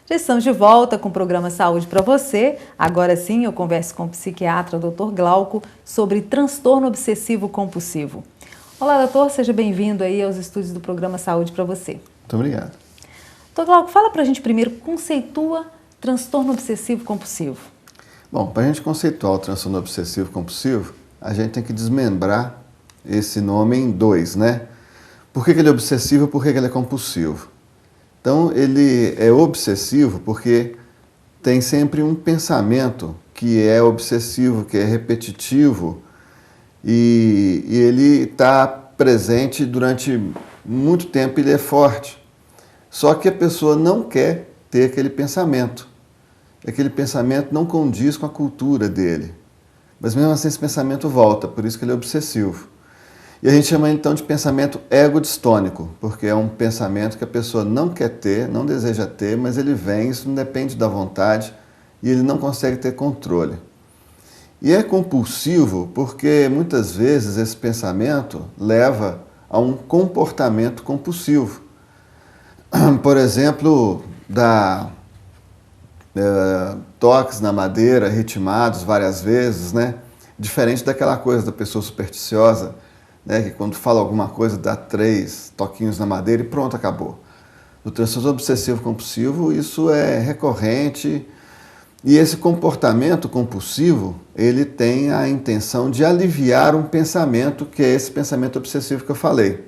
Já estamos de volta com o programa Saúde para você. Agora sim, eu converso com o psiquiatra Dr. Glauco sobre transtorno obsessivo compulsivo. Olá, doutor, seja bem-vindo aí aos estúdios do programa Saúde para você. Muito obrigado. Dr. Glauco, fala para a gente primeiro, conceitua transtorno obsessivo compulsivo. Bom, para a gente conceituar o transtorno obsessivo compulsivo, a gente tem que desmembrar esse nome em dois, né? Por que ele é obsessivo e por que ele é compulsivo? Então, ele é obsessivo porque tem sempre um pensamento que é obsessivo, que é repetitivo, e ele está presente durante muito tempo, ele é forte. Só que a pessoa não quer ter aquele pensamento. Aquele pensamento não condiz com a cultura dele. Mas mesmo assim esse pensamento volta, por isso que ele é obsessivo. E a gente chama então de pensamento egodistônico, porque é um pensamento que a pessoa não quer ter, não deseja ter, mas ele vem, isso não depende da vontade e ele não consegue ter controle. E é compulsivo porque muitas vezes esse pensamento leva a um comportamento compulsivo. Por exemplo, toques na madeira, ritmados várias vezes, né? Diferente daquela coisa da pessoa supersticiosa, né? Que quando fala alguma coisa dá 3 toquinhos na madeira e pronto, acabou. No transtorno obsessivo compulsivo isso é recorrente e esse comportamento compulsivo ele tem a intenção de aliviar um pensamento que é esse pensamento obsessivo que eu falei.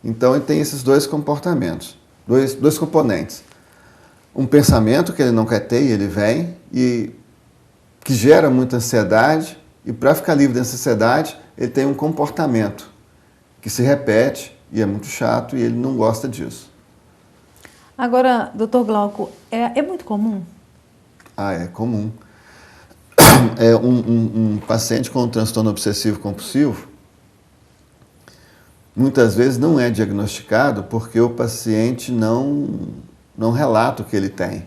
Então ele tem esses dois comportamentos, dois componentes. Um pensamento que ele não quer ter e ele vem e que gera muita ansiedade e para ficar livre dessa ansiedade ele tem um comportamento que se repete e é muito chato e ele não gosta disso. Agora, doutor Glauco, é muito comum? É comum. Um paciente com transtorno obsessivo compulsivo muitas vezes não é diagnosticado porque o paciente não relata o que ele tem.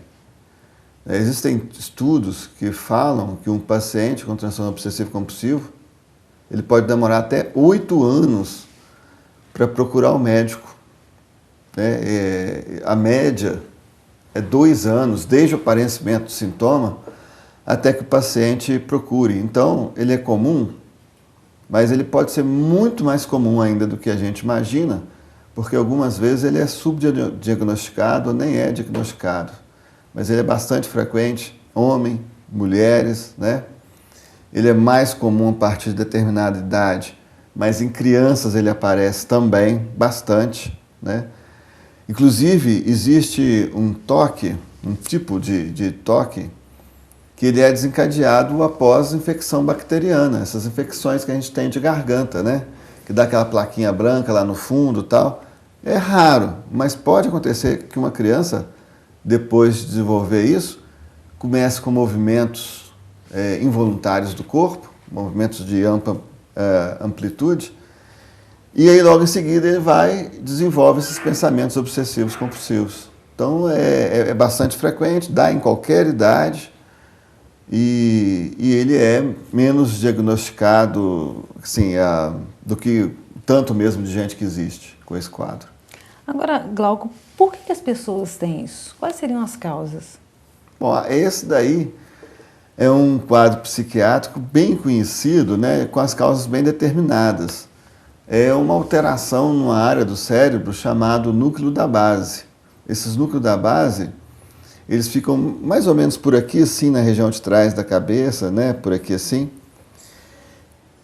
Existem estudos que falam que um paciente com transtorno obsessivo compulsivo ele pode demorar até 8 anos para procurar o médico. A média é 2 anos, desde o aparecimento do sintoma até que o paciente procure. Então, ele é comum, mas ele pode ser muito mais comum ainda do que a gente imagina, porque algumas vezes ele é subdiagnosticado ou nem é diagnosticado. Mas ele é bastante frequente, homem, mulheres, né? Ele é mais comum a partir de determinada idade, mas em crianças ele aparece também bastante, né? Inclusive, existe um toque, um tipo de toque, que ele é desencadeado após infecção bacteriana, essas infecções que a gente tem de garganta, né? Que dá aquela plaquinha branca lá no fundo e tal. É raro, mas pode acontecer que uma criança, depois de desenvolver isso, comece com movimentos involuntários do corpo, movimentos de ampla amplitude, e aí logo em seguida ele desenvolve esses pensamentos obsessivos compulsivos. Então é bastante frequente, dá em qualquer idade, e ele é menos diagnosticado assim, do que tanto mesmo de gente que existe com esse quadro. Agora, Glauco, por que as pessoas têm isso? Quais seriam as causas? Bom, esse daí é um quadro psiquiátrico bem conhecido, né, com as causas bem determinadas. É uma alteração numa área do cérebro chamado núcleo da base. Esses núcleos da base, eles ficam mais ou menos por aqui assim, na região de trás da cabeça, né, por aqui assim.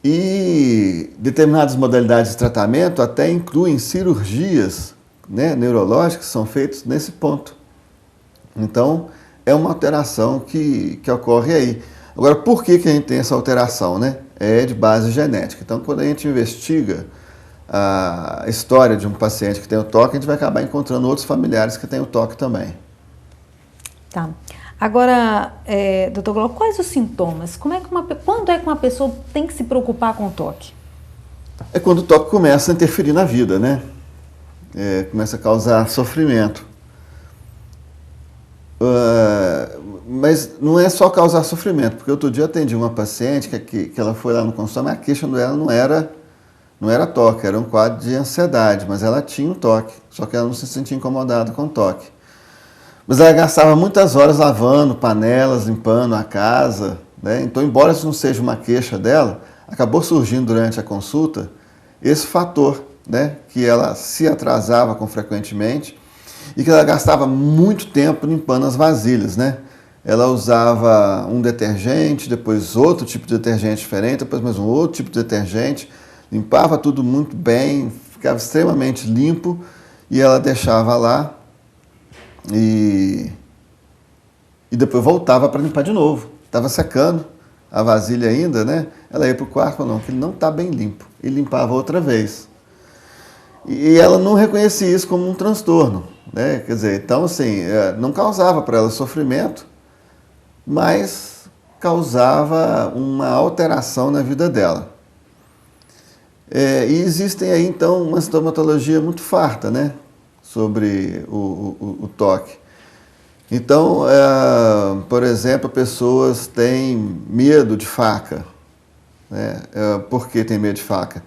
E determinadas modalidades de tratamento até incluem cirurgias, né, neurológicas que são feitas nesse ponto. Então, é uma alteração que ocorre aí. Agora, por que a gente tem essa alteração, né? É de base genética. Então, quando a gente investiga a história de um paciente que tem o toque, a gente vai acabar encontrando outros familiares que têm o toque também. Tá. Agora, doutor Glauco, quais os sintomas? Quando é que uma pessoa tem que se preocupar com o toque? É quando o toque começa a interferir na vida, né? Começa a causar sofrimento. Mas não é só causar sofrimento, porque outro dia eu atendi uma paciente que ela foi lá no consultório, mas a queixa dela não era toque, era um quadro de ansiedade, mas ela tinha um toque, só que ela não se sentia incomodada com o toque. Mas ela gastava muitas horas lavando panelas, limpando a casa, né? Então, embora isso não seja uma queixa dela, acabou surgindo durante a consulta esse fator, né? Que ela se atrasava frequentemente e que ela gastava muito tempo limpando as vasilhas, né? Ela usava um detergente, depois outro tipo de detergente diferente, depois mais um outro tipo de detergente, limpava tudo muito bem, ficava extremamente limpo e ela deixava lá e depois voltava para limpar de novo. Estava secando a vasilha ainda, né? Ela ia para o quarto e falou, não, que ele não está bem limpo. E limpava outra vez. E ela não reconhecia isso como um transtorno, né? Quer dizer, então assim, não causava para ela sofrimento, mas causava uma alteração na vida dela. E existem aí então uma sintomatologia muito farta, né? Sobre o toque. Então, por exemplo, pessoas têm medo de faca, né? Por que tem medo de faca?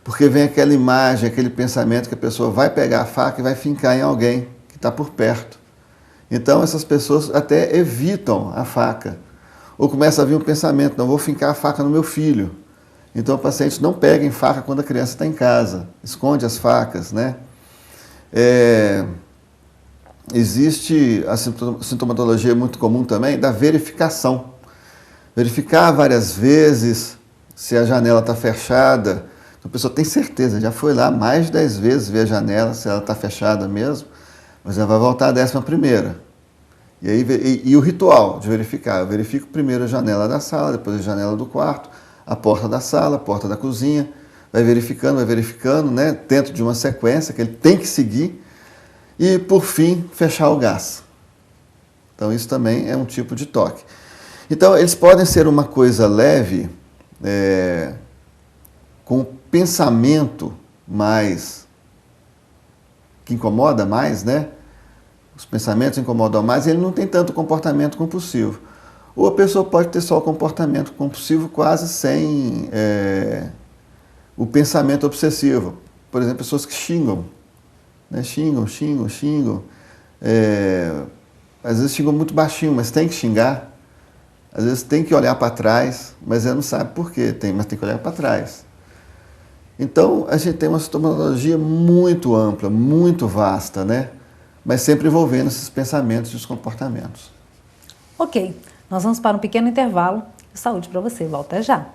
Porque vem aquela imagem, aquele pensamento que a pessoa vai pegar a faca e vai fincar em alguém que está por perto. Então, essas pessoas até evitam a faca. Ou começa a vir um pensamento, não vou fincar a faca no meu filho. Então, o paciente não pega em faca quando a criança está em casa, esconde as facas, né? Existe a sintomatologia muito comum também da verificação. Verificar várias vezes se a janela está fechada. Então, a pessoa tem certeza, já foi lá mais de 10 vezes ver a janela, se ela está fechada mesmo, mas ela vai voltar a 11ª. E o ritual de verificar, eu verifico primeiro a janela da sala, depois a janela do quarto, a porta da sala, a porta da cozinha, vai verificando, né, dentro de uma sequência que ele tem que seguir, e, por fim, fechar o gás. Então, isso também é um tipo de toque. Então, eles podem ser uma coisa leve, com pensamento mais... que incomoda mais, né? Os pensamentos incomodam mais e ele não tem tanto comportamento compulsivo. Ou a pessoa pode ter só o comportamento compulsivo quase sem o pensamento obsessivo. Por exemplo, pessoas que xingam. Né? Xingam. Às vezes xingam muito baixinho, mas tem que xingar. Às vezes tem que olhar para trás, mas ele não sabe por quê, mas tem que olhar para trás. Então, a gente tem uma sintomatologia muito ampla, muito vasta, né? Mas sempre envolvendo esses pensamentos e os comportamentos. Ok, nós vamos para um pequeno intervalo. Saúde para você, volta já.